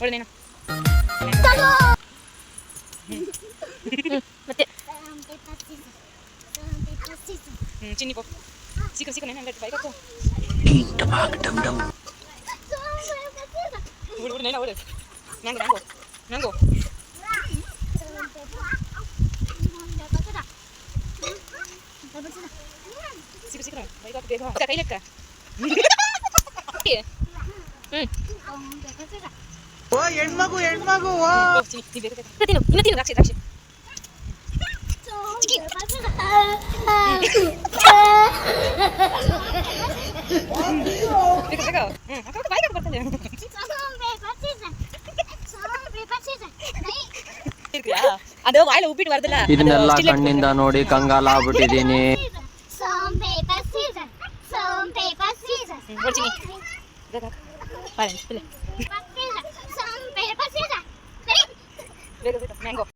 ಒಳ್ಳೆ ನೀನು ಮತ್ತೆ ಚಿನ್ನಿ ಪೋ ಸಿಕ್ಕ ನೇನು ಬೈಕ್ ಹಾಕು ಹುಡುಗ ನೇನ ಹೊಡೆ ಮ್ಯಾಂಗೋ ಮ್ಯಾಂಗೋ ಸಿಕ್ಕ ಬೈಕ್ ಹಾಕು ಬೇಗ ಕೈ ಲೆಕ್ಕ ಓ ಹೆಣ್ಮಗು ತಿನ್ನು ದ್ರಾಕ್ಷಿ ದ್ರಾಕ್ಷಿ ಅದು ವಾಯಿಲ ಉಪ್ಪಿಟ್ಟು ಬರ್ದಲ್ಲ ಇದನ್ನೆಲ್ಲ ಕಣ್ಣಿಂದ ನೋಡಿ ಕಂಗಾಲಾಗ್ಬಿಟ್ಟಿದೀನಿ. ಮ್ಯಾಂಗೋ